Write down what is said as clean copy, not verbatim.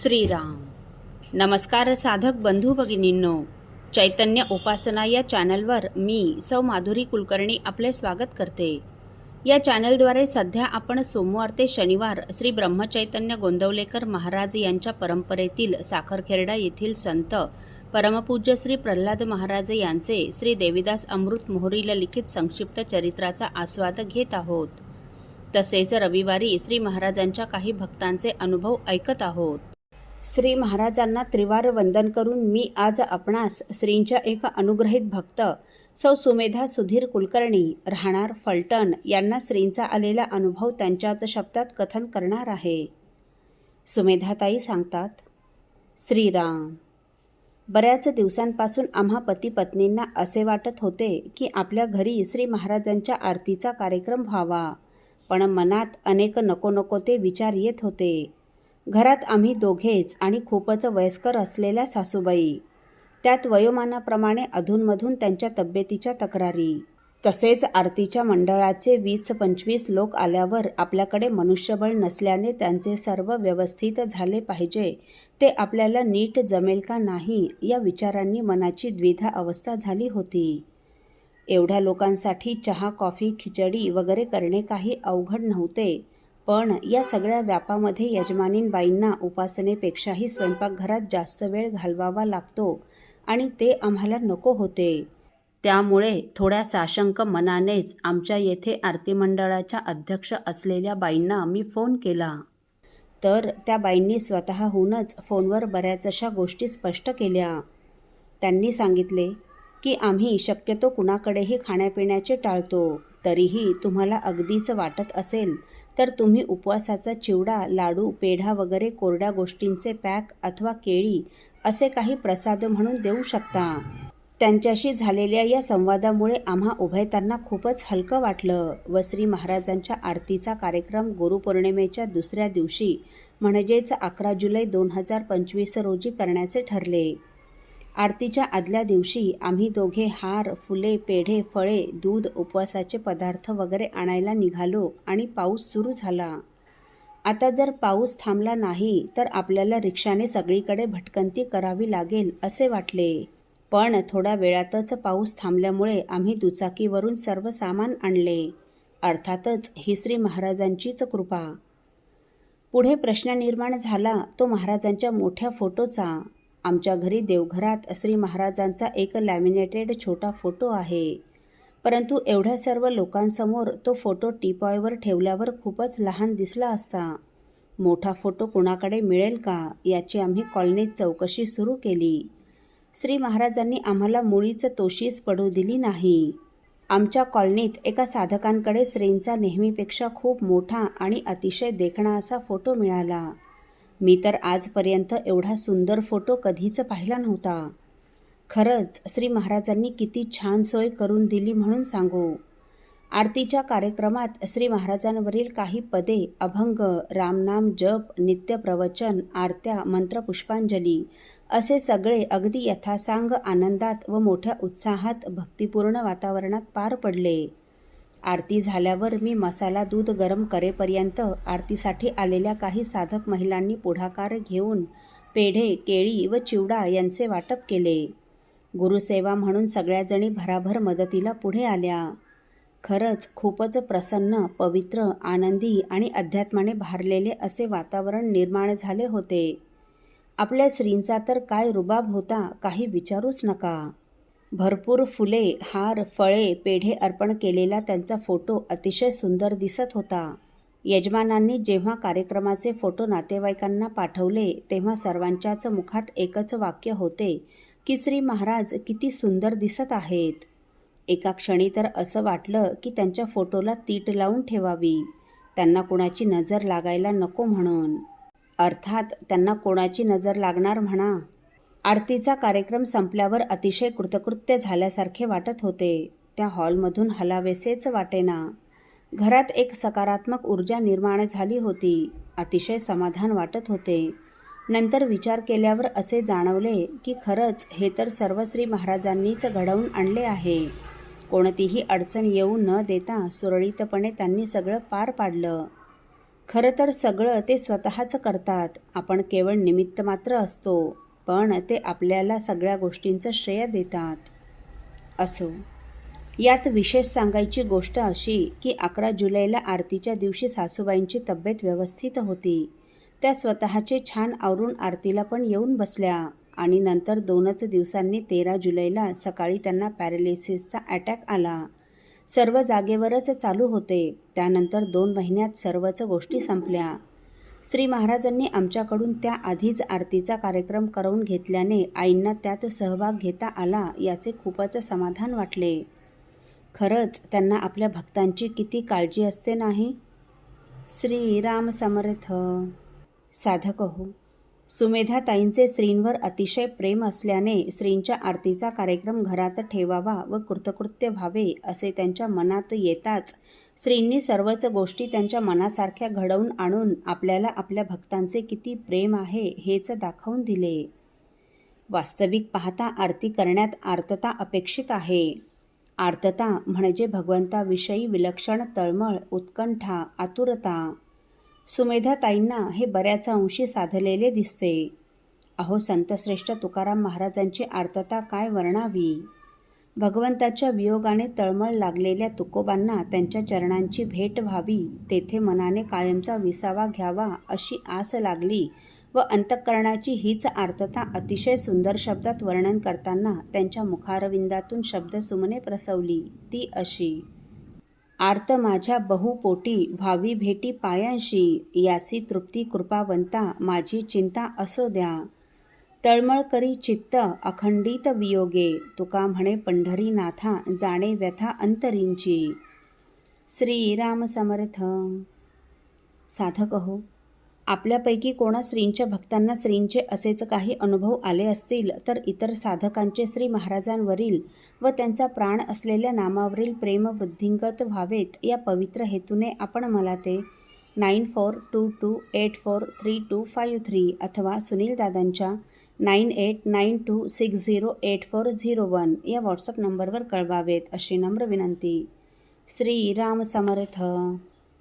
श्रीराम. नमस्कार साधक बंधू भगिनींनो, चैतन्य उपासना या चॅनलवर मी सौ माधुरी कुलकर्णी आपले स्वागत करते. या चॅनलद्वारे सध्या आपण सोमवार ते शनिवार श्री ब्रह्मचैतन्य गोंदवलेकर महाराज यांच्या परंपरेतील साखरखेर्डा येथील संत परमपूज्य श्री प्रल्हाद महाराज यांचे श्री देवीदास अमृत मोहरील लिखित संक्षिप्त चरित्राचा आस्वाद घेत आहोत. तसेच रविवारी श्री महाराजांच्या काही भक्तांचे अनुभव ऐकत आहोत. श्री महाराजांना त्रिवार वंदन करून मी आज आपणास श्रींच्या एक अनुग्रहित भक्त सौ सुमेधा सुधीर कुलकर्णी राहणार फलटण यांना श्रींचा आलेला अनुभव त्यांच्याच शब्दात कथन करणार आहे. सुमेधाताई सांगतात, श्रीराम. बऱ्याच दिवसांपासून आम्हा पती पत्नींना असे वाटत होते की आपल्या घरी श्री महाराजांच्या आरतीचा कार्यक्रम व्हावा, पण मनात अनेक नको नको ते विचार येत होते. घरात आम्ही दोघेच आणि खूपच वयस्कर असलेल्या सासूबाई, त्यात वयोमानाप्रमाणे अधूनमधून त्यांच्या तब्येतीच्या तक्रारी, तसेच आरतीच्या मंडळाचे 20-25 लोक आल्यावर आपल्याकडे मनुष्यबळ नसल्याने त्यांचे सर्व व्यवस्थित झाले पाहिजे ते आपल्याला नीट जमेल का नाही या विचारांनी मनाची द्विधा अवस्था झाली होती. एवढ्या लोकांसाठी चहा, कॉफी, खिचडी वगैरे करणे काही अवघड नव्हते, पण या सगळ्या व्यापामध्ये यजमानींबाईंना उपासनेपेक्षाही स्वयंपाकघरात जास्त वेळ घालवावा लागतो आणि ते आम्हाला नको होते. त्यामुळे थोड्या साशंक मनानेच आमच्या येथे आरती मंडळाच्या अध्यक्ष असलेल्या बाईंना मी फोन केला. तर त्या बाईंनी स्वतःहूनच फोनवर बऱ्याचशा गोष्टी स्पष्ट केल्या. त्यांनी सांगितले की आम्ही शक्यतो कुणाकडेही खाण्यापिण्याचे टाळतो. तरीही तुम्हाला अगदीच वाटत असेल तर तुम्ही उपवासाचा चिवडा, लाडू, पेढा वगैरे कोरड्या गोष्टींचे पॅक अथवा केळी असे काही प्रसाद म्हणून देऊ शकता. त्यांच्याशी झालेल्या या संवादामुळे आम्हा उभयतांना खूपच हलकं वाटलं व श्री महाराजांच्या आरतीचा कार्यक्रम गुरुपौर्णिमेच्या दुसऱ्या दिवशी म्हणजेच 11 जुलै 2025 रोजी करण्याचे ठरले. आरतीच्या आदल्या दिवशी आम्ही दोघे हार, फुले, पेढे, फळे, दूध, उपवासाचे पदार्थ वगैरे आणायला निघालो आणि पाऊस सुरू झाला. आता जर पाऊस थांबला नाही तर आपल्याला रिक्षाने सगळीकडे भटकंती करावी लागेल असे वाटले. पण थोड्या वेळातच पाऊस थांबल्यामुळे आम्ही दुचाकीवरून सर्व सामान आणले. अर्थातच ही श्री महाराजांचीच कृपा. पुढे प्रश्न निर्माण झाला तो महाराजांच्या मोठ्या फोटोचा. आमच्या घरी देवघरात श्री महाराजांचा एक लॅमिनेटेड छोटा फोटो आहे, परंतु एवढ्या सर्व लोकांसमोर तो फोटो टीपॉयवर ठेवल्यावर खूपच लहान दिसला असता. मोठा फोटो कुणाकडे मिळेल का याची आम्ही कॉलनीत चौकशी सुरू केली. श्री महाराजांनी आम्हाला मुळीच तोशीस पडू दिली नाही. आमच्या कॉलनीत एका साधकांकडे श्रींचा नेहमीपेक्षा खूप मोठा आणि अतिशय देखणा असा फोटो मिळाला. मी तर आजपर्यंत एवढा सुंदर फोटो कधीच पाहिला नव्हता. खरंच श्री महाराजांनी किती छान सोय करून दिली म्हणून सांगू. आरतीच्या कार्यक्रमात श्री महाराजांवरील काही पदे, अभंग, रामनाम जप, नित्य प्रवचन, आरत्या, मंत्रपुष्पांजली असे सगळे अगदी यथासांग आनंदात व मोठ्या उत्साहात भक्तिपूर्ण वातावरणात पार पडले. आरती झाल्यावर मी मसाला दूध गरम करेपर्यंत आरतीसाठी आलेल्या काही साधक महिलांनी पुढाकार घेऊन पेढे, केळी व चिवडा यांचे वाटप केले. गुरुसेवा म्हणून सगळ्याजणी भराभर मदतीला पुढे आल्या. खरंच खूपच प्रसन्न, पवित्र, आनंदी आणि अध्यात्माने भारलेले असे वातावरण निर्माण झाले होते. आपल्या श्रींचा तर काय रुबाब होता, काही विचारूच नका. भरपूर फुले, हार, फळे, पेढे अर्पण केलेला त्यांचा फोटो अतिशय सुंदर दिसत होता. यजमानांनी जेव्हा कार्यक्रमाचे फोटो नातेवाईकांना पाठवले तेव्हा सर्वांच्याच मुखात एकच वाक्य होते की श्री महाराज किती सुंदर दिसत आहेत. एका क्षणी तर असं वाटलं की त्यांच्या फोटोला तीट लावून ठेवावी, त्यांना कोणाची नजर लागायला नको म्हणून. अर्थात त्यांना कोणाची नजर लागणार म्हणा. आरतीचा कार्यक्रम संपल्यावर अतिशय कृतकृत्य झाल्यासारखे वाटत होते. त्या हॉलमधून हलावेसेच वाटेना. घरात एक सकारात्मक ऊर्जा निर्माण झाली होती. अतिशय समाधान वाटत होते. नंतर विचार केल्यावर असे जाणवले की खरंच हे तर सर्व श्री महाराजांनीच घडवून आणले आहे. कोणतीही अडचण येऊ न देता सुरळीतपणे त्यांनी सगळं पार पाडलं. खरं तर सगळं ते स्वतःच करतात. आपण केवळ निमित्त मात्र असतो, पण ते आपल्याला सगळ्या गोष्टींचं श्रेय देतात. असो. यात विशेष सांगायची गोष्ट अशी की 11 जुलैला आरतीच्या दिवशी सासूबाईंची तब्येत व्यवस्थित होती. त्या स्वतःचे छान आवरून आरतीला पण येऊन बसल्या आणि नंतर 2च दिवसांनी 13 जुलैला सकाळी त्यांना पॅरालिसिसचा अटॅक आला. सर्व जागेवरच चालू होते. त्यानंतर 2 महिन्यात सर्वच गोष्टी संपल्या. श्री महाराजांनी आमच्याकडून त्याआधीच आरतीचा कार्यक्रम करून घेतल्याने आईंना त्यात सहभाग घेता आला याचे खूपच समाधान वाटले. खरंच त्यांना आपल्या भक्तांची किती काळजी असते नाही. श्रीराम समर्थ. साधक हो, सुमेधाताईंचे श्रींवर अतिशय प्रेम असल्याने श्रींच्या आरतीचा कार्यक्रम घरात ठेवावा व कृतकृत्य व्हावे असे त्यांच्या मनात येताच श्रींनी सर्वच गोष्टी त्यांच्या मनासारख्या घडवून आणून आपल्याला आपल्या भक्तांचे किती प्रेम आहे हेच दाखवून दिले. वास्तविक पाहता आरती करण्यात आर्तता अपेक्षित आहे. आर्तता म्हणजे भगवंताविषयी विलक्षण तळमळ, उत्कंठा, आतुरता. सुमेधाताईंना हे बऱ्याच अंशी साधलेले दिसते. अहो, संतश्रेष्ठ तुकाराम महाराजांची आर्तता काय वर्णावी. भगवंताच्या वियोगाने तळमळ लागलेल्या तुकोबांना त्यांच्या चरणांची भेट व्हावी, तेथे मनाने कायमचा विसावा घ्यावा अशी आस लागली व अंतःकरणाची हीच आर्तता अतिशय सुंदर शब्दात वर्णन करताना त्यांच्या मुखारविंदातून शब्दसुमने प्रसवली, ती अशी. आर्त माझ्या बहुपोटी व्हावी भेटी पायांशी, यासी तृप्ती कृपावंता माझी चिंता असो द्या. तळमळ करी चित्त अखंडित वियोगे, तुका म्हणे पंढरीनाथा जाणे व्यथा अंतरींची. श्रीराम समर्थ. साधक हो, आपल्यापैकी कोणा श्रींच्या भक्तांना श्रींचे असेच काही अनुभव आले असतील तर इतर साधकांचे श्री महाराजांवरील व त्यांचा प्राण असलेल्या नामावरील प्रेम वृद्धिंगत व्हावेत या पवित्र हेतूने आपण मला ते 9422843253 अथवा सुनील दादांच्या 9892608401 या व्हॉट्सअप नंबरवर कळवावेत अशी नम्र विनंती. श्रीराम समर्थ.